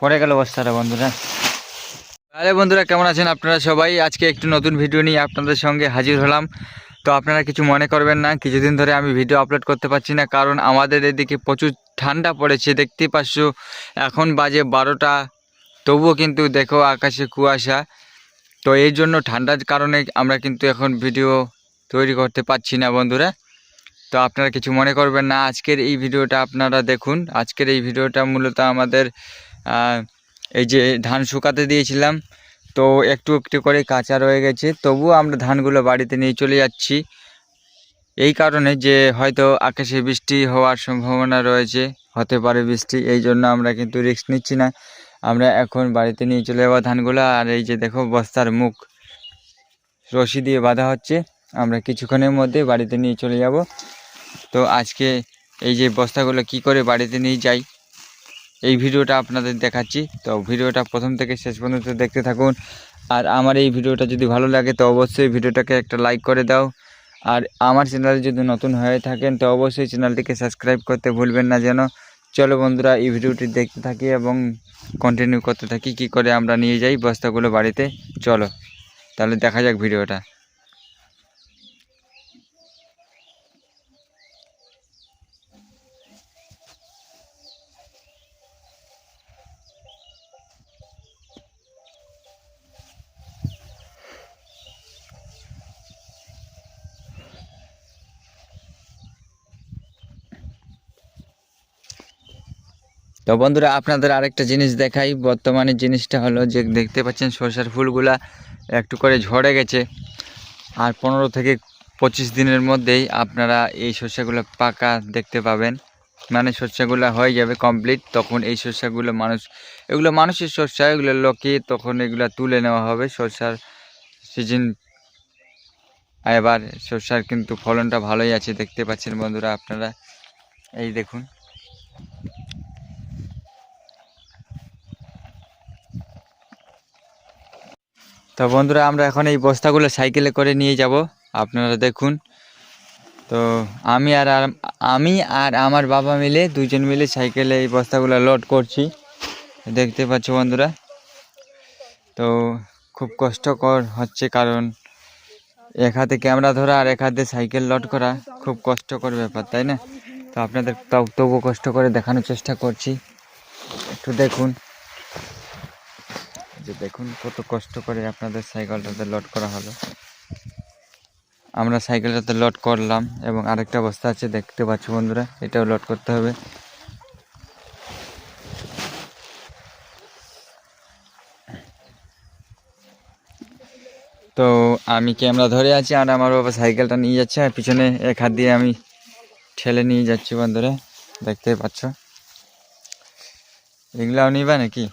পড়ে গেল বস্তাটা বন্ধুরা। আরে বন্ধুরা কেমন আছেন আপনারা সবাই? আজকে একটু নতুন ভিডিও নিয়ে আপনাদের সঙ্গে হাজির হলাম। তো আপনারা কিছু মনে করবেন না, কিছুদিন ধরে আমি ভিডিও আপলোড করতে পারছি না, কারণ আমাদের এদিকে প্রচুর ঠান্ডা পড়েছে, দেখতেই পাচ্ছ। এখন বাজে 12টা, তবুও কিন্তু দেখো আকাশে কুয়াশা। তো এই জন্য ঠান্ডার কারণে আমরা কিন্তু এখন ভিডিও তৈরি করতে পারছি না বন্ধুরা। তো আপনারা কিছু মনে করবেন না, আজকের এই ভিডিওটা আপনারা দেখুন। আজকের এই ভিডিওটা মূলত আমাদের এই যে ধান শুকাতে দিয়েছিলাম, তো একটু একটু করে কাঁচা রয়ে গেছে, তবুও আমরা ধানগুলো বাড়িতে নিয়ে চলে যাচ্ছি। এই কারণে যে হয়তো আকাশে বৃষ্টি হওয়ার সম্ভাবনা রয়েছে, হতে পারে বৃষ্টি, এই জন্য আমরা কিন্তু রিস্ক নিচ্ছি না। আমরা এখন বাড়িতে নিয়ে চলে যাবো ধানগুলো। আর এই যে দেখো বস্তার মুখ রশি দিয়ে বাঁধা হচ্ছে, আমরা কিছুক্ষণের মধ্যে বাড়িতে নিয়ে চলে যাব। তো আজকে এই যে বস্তাগুলো কি করে বাড়িতে নিয়ে যাই, এই ভিডিওটা আপনাদের দেখাচ্ছি। তো ভিডিওটা প্রথম থেকে শেষ পর্যন্ত দেখতে থাকুন। আর আমার এই ভিডিওটা যদি ভালো লাগে তো অবশ্যই ভিডিওটাকে একটা লাইক করে দাও। আর আমার চ্যানেলে যদি নতুন হয়ে থাকেন তো অবশ্যই চ্যানেলটিকে সাবস্ক্রাইব করতে ভুলবেন না যেন। চলো বন্ধুরা, এই ভিডিওটি দেখতে থাকি এবং কন্টিনিউ করতে থাকি কি করে আমরা নিয়ে যাই বস্তাগুলো বাড়িতে। চলো তাহলে দেখা যাক ভিডিওটা। তো বন্ধুরা আপনাদের আরেকটা জিনিস দেখাই। বর্তমানে জিনিসটা হলো যে দেখতে পাচ্ছেন সরষার ফুলগুলা একটু করে ঝরে গেছে। আর 15 থেকে 25 দিনের মধ্যেই আপনারা এই শস্যগুলো পাকা দেখতে পাবেন, মানে শস্যগুলো হয়ে যাবে কমপ্লিট। তখন এই শস্যগুলো এগুলো মানুষের শস্য, এগুলো লোকে তখন এগুলো তুলে নেওয়া হবে। শস্যার সিজন এবার, শস্যার কিন্তু ফলনটা ভালোই আছে দেখতে পাচ্ছেন বন্ধুরা আপনারা, এই দেখুন। তো বন্ধুরা আমরা এখন এই বস্তাগুলো সাইকেলে করে নিয়ে যাব, আপনারা দেখুন। তো আমি আর আমার বাবা মিলে, দুজন মিলে সাইকেলে এই বস্তাগুলো লোড করছি, দেখতে পাচ্ছ বন্ধুরা। তো খুব কষ্টকর হচ্ছে, কারণ এক হাতে ক্যামেরা ধরা আর এক হাতে সাইকেল লোড করা খুব কষ্টকর ব্যাপার, তাই না? তো আপনাদের তবু কষ্ট করে দেখানোর চেষ্টা করছি, একটু দেখুন। যে দেখুন কত কষ্ট করে আপনাদের সাইকেলটাতে লোড করা হলো। আমরা সাইকেলটাতে লোড করলাম এবং আরেকটা বস্তা আছে দেখতে পাচ্ছ বন্ধুরা, এটাও লোড করতে হবে। তো আমি ক্যামেরা ধরে আছি আর আমার বাবা সাইকেলটা নিয়ে যাচ্ছে, আর পিছনে এক হাত দিয়ে আমি ঠেলে নিয়ে যাচ্ছি বন্ধুরা, দেখতেই পাচ্ছ। এগুলাও নিবা নাকি?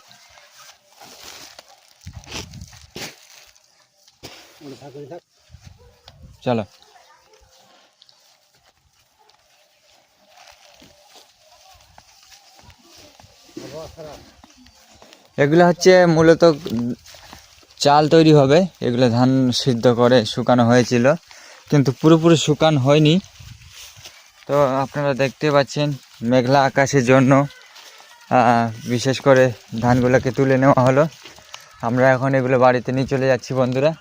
চলো। এগুলো হচ্ছে মূলত চাল তৈরি হবে, এগুলো ধান সিদ্ধ করে শুকানো হয়েছিল, কিন্তু পুরোপুরি শুকানো হয়নি। তো আপনারা দেখতে পাচ্ছেন মেঘলা আকাশের জন্য বিশেষ করে ধানগুলোকে তুলে নেওয়া হলো। আমরা এখন এগুলো বাড়িতে নিয়ে চলে যাচ্ছি বন্ধুরা,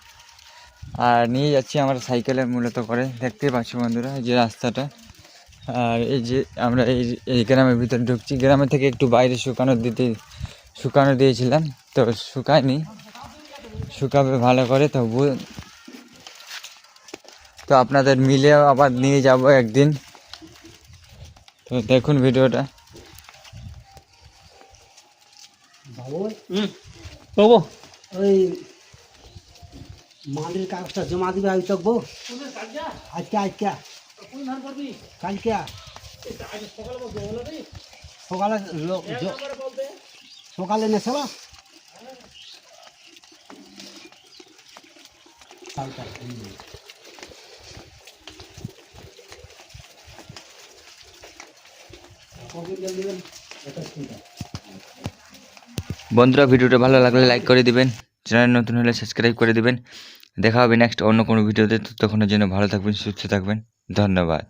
আর নিয়ে যাচ্ছি আমরা সাইকেলে মূলত করে, দেখতেই পাচ্ছি বন্ধুরা এই যে রাস্তাটা। আর এই যে আমরা এই গ্রামের ভিতরে ঢুকছি, গ্রামের থেকে একটু বাইরে শুকানো দিয়েছিলাম, তো শুকায়নি, শুকাবে ভালো করে। তো আপনাদের মিলেও আবার নিয়ে যাব একদিন। তো দেখুন ভিডিওটা। বাবু ওই মাটির কাগজটা জমা দিবে, আমি চকবো আজকে কালকে সকালে সকালে নেছে বা বন্ধুরা ভিডিওটা ভালো লাগলে লাইক করে দিবেন, চ্যানেল নতুন হলে সাবস্ক্রাইব করে দিবেন। দেখা হবে নেক্সট অন্য কোনো ভিডিওতে, ততক্ষণের জন্য ভালো থাকবেন, সুস্থ থাকবেন, ধন্যবাদ।